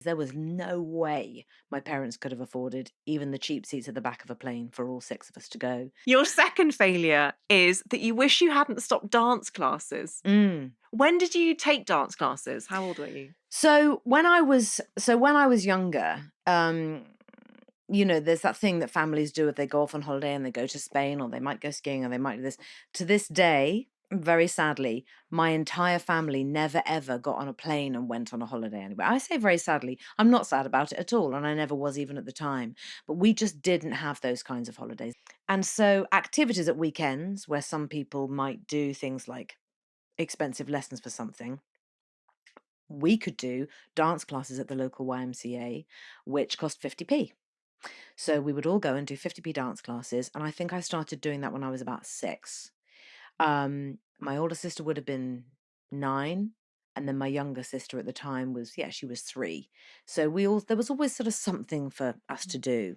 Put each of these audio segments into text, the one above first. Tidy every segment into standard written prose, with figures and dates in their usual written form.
There was no way my parents could have afforded even the cheap seats at the back of a plane for all 6 of us to go. Your second failure is that you wish you hadn't stopped dance classes. Mm. When did you take dance classes? How old were you? So when I was younger, there's that thing that families do if they go off on holiday and they go to Spain or they might go skiing or they might do this. To this day, very sadly, my entire family never ever got on a plane and went on a holiday anywhere. I say very sadly, I'm not sad about it at all, and I never was even at the time. But we just didn't have those kinds of holidays. And so activities at weekends where some people might do things like expensive lessons for something, we could do dance classes at the local YMCA, which cost 50p. So we would all go and do 50p dance classes. And I think I started doing that when I was about 6. My older sister would have been 9. And then my younger sister at the time was, yeah, she was 3. So there was always sort of something for us to do.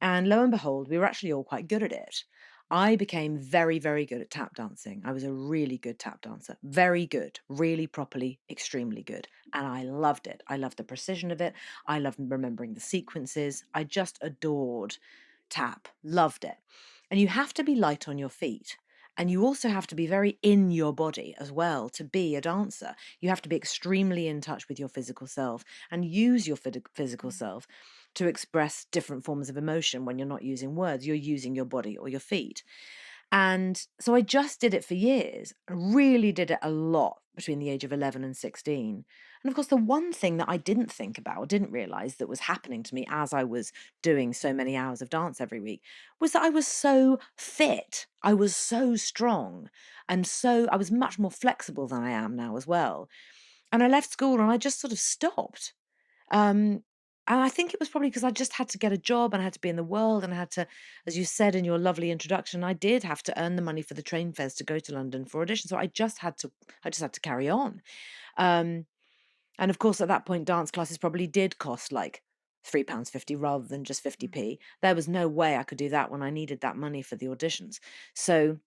And lo and behold, we were actually all quite good at it. I became very, very good at tap dancing. I was a really good tap dancer. Very good, really properly, extremely good. And I loved it. I loved the precision of it. I loved remembering the sequences. I just adored tap, loved it. And you have to be light on your feet. And you also have to be very in your body as well to be a dancer. You have to be extremely in touch with your physical self and use your physical self to express different forms of emotion when you're not using words. You're using your body or your feet. And so I just did it for years. I really did it a lot between the age of 11 and 16. And of course, the one thing that I didn't think about or didn't realize that was happening to me as I was doing so many hours of dance every week was that I was so fit. I was so strong. And so I was much more flexible than I am now as well. And I left school and I just sort of stopped. Um, and I think it was probably because I just had to get a job and I had to be in the world and I had to, as you said in your lovely introduction, I did have to earn the money for the train fares to go to London for audition. So I just had to carry on. Um, and of course, at that point, dance classes probably did cost like £3.50 rather than just Mm. 50p. There was no way I could do that when I needed that money for the auditions. So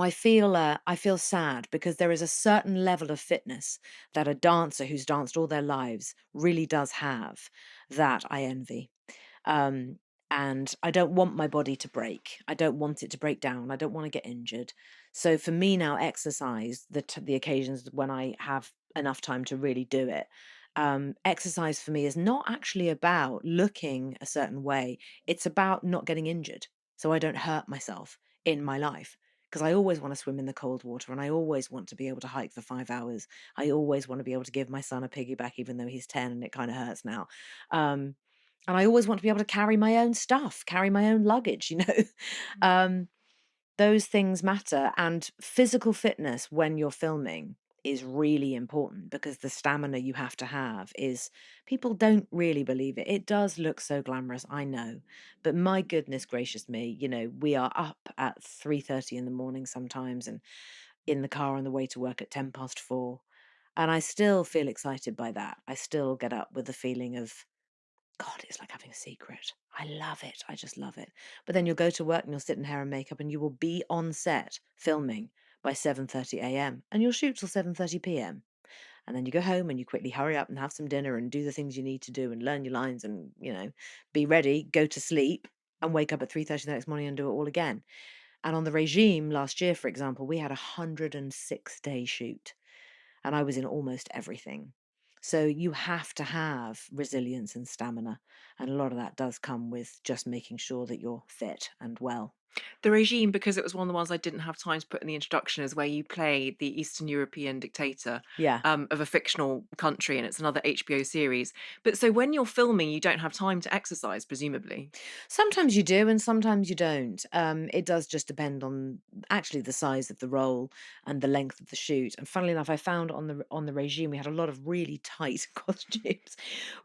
I feel sad because there is a certain level of fitness that a dancer who's danced all their lives really does have that I envy. Um, and I don't want my body to break. I don't want it to break down. I don't want to get injured. So for me now, exercise, the occasions when I have enough time to really do it, exercise for me is not actually about looking a certain way. It's about not getting injured, so I don't hurt myself in my life. Because I always want to swim in the cold water and I always want to be able to hike for 5 hours. I always want to be able to give my son a piggyback, even though he's 10 and it kind of hurts now. Um, and I always want to be able to carry my own stuff, carry my own luggage. Um, those things matter. And physical fitness when you're filming is really important because the stamina you have to have is, people don't really believe it. It does look so glamorous, I know. But my goodness gracious me, we are up at 3:30 in the morning sometimes and in the car on the way to work at 4:10. And I still feel excited by that. I still get up with the feeling of, God, it's like having a secret. I love it. I just love it. But then you'll go to work and you'll sit in hair and makeup and you will be on set filming by 7:30 a.m. and you'll shoot till 7:30 p.m. And then you go home and you quickly hurry up and have some dinner and do the things you need to do and learn your lines and, be ready, go to sleep and wake up at 3:30 the next morning and do it all again. And on the regime last year, for example, we had a 106-day shoot and I was in almost everything. So you have to have resilience and stamina. And a lot of that does come with just making sure that you're fit and well. The Regime, because it was one of the ones I didn't have time to put in the introduction, is where you play the Eastern European dictator Yeah. of a fictional country, and it's another HBO series. But so when you're filming, you don't have time to exercise, presumably. Sometimes you do and sometimes you don't. It does just depend on actually the size of the role and the length of the shoot. And funnily enough, I found on the regime we had a lot of really tight costumes,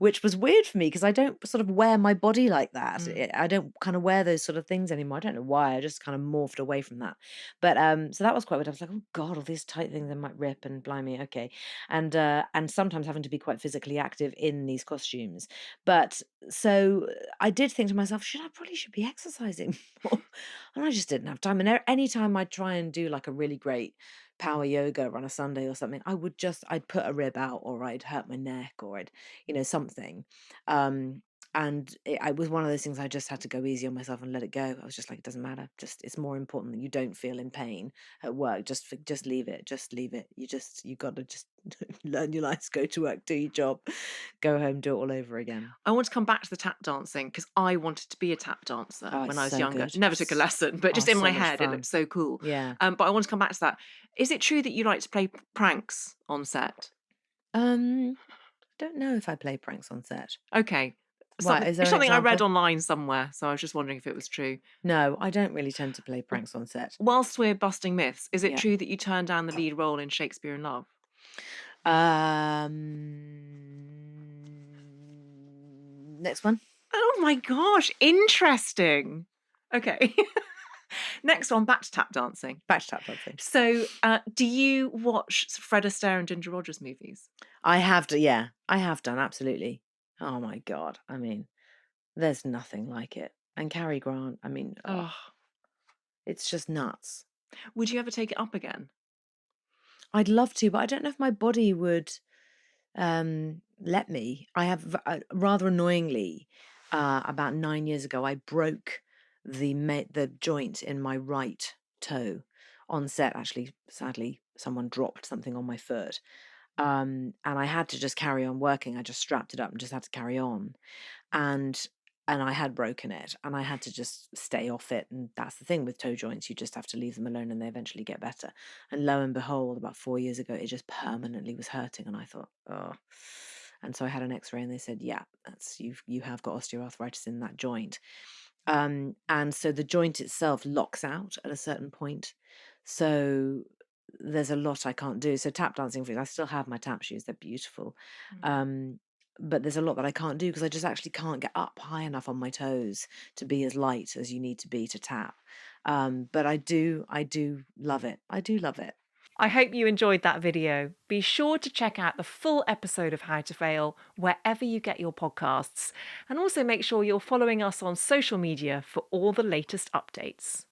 which was weird for me because I don't sort of wear my body like that. Mm. I don't kind of wear those sort of things anymore. I don't know why. why. I just kind of morphed away from that. But so that was quite weird. I was like, oh God, all these tight things I might rip and blimey, okay. And sometimes having to be quite physically active in these costumes. But so I did think to myself, I probably should be exercising more. And I just didn't have time. And any time I'd try and do like a really great power yoga on a Sunday or something, I'd put a rib out, or I'd hurt my neck, or something. Um, and I was one of those things I just had to go easy on myself and let it go. I was just like, it doesn't matter. Just it's more important that you don't feel in pain at work. Just leave it. Just leave it. You got to just learn your lines, go to work, do your job, go home, do it all over again. I want to come back to the tap dancing because I wanted to be a tap dancer Oh, it's when I was so younger. good. Never took a lesson, but just in So my much head, it looked fun. so cool. Yeah. But I want to come back to that. Is it true that you like to play pranks on set? Um, don't know if I play pranks on set. Okay. Why? Something Is there it's an something I read example? online somewhere, so I was just wondering if it was true. No, I don't really tend to play pranks on set. Whilst we're busting myths, is it Yeah. true that you turned down the lead role in Shakespeare in Love? Next one. Oh my gosh, interesting. Okay. Next one, back to tap dancing. Back to tap dancing. So, do you watch Fred Astaire and Ginger Rogers movies? I have to, yeah, I have done, absolutely. Oh my God. I mean, there's nothing like it. And Cary Grant, I mean, oh, Oh, it's just nuts. would you ever take it up again? I'd love to, but I don't know if my body would let me. I have rather annoyingly, about 9 years ago, I broke the joint in my right toe on set. Actually, sadly, someone dropped something on my foot, and I had to just carry on working. I just strapped it up and just had to carry on, and I had broken it, and I had to just stay off it. And that's the thing with toe joints, you just have to leave them alone and they eventually get better. And lo and behold, about 4 years ago, it just permanently was hurting, and I thought, oh. And so I had an X-ray, and they said, yeah, that's you have got osteoarthritis in that joint. And so the joint itself locks out at a certain point. So there's a lot I can't do. So tap dancing, for I still have my tap shoes, they're beautiful. Mm. Um, but there's a lot that I can't do because I just actually can't get up high enough on my toes to be as light as you need to be to tap. But I do love it. I do love it. I hope you enjoyed that video. Be sure to check out the full episode of How to Fail wherever you get your podcasts. And also make sure you're following us on social media for all the latest updates.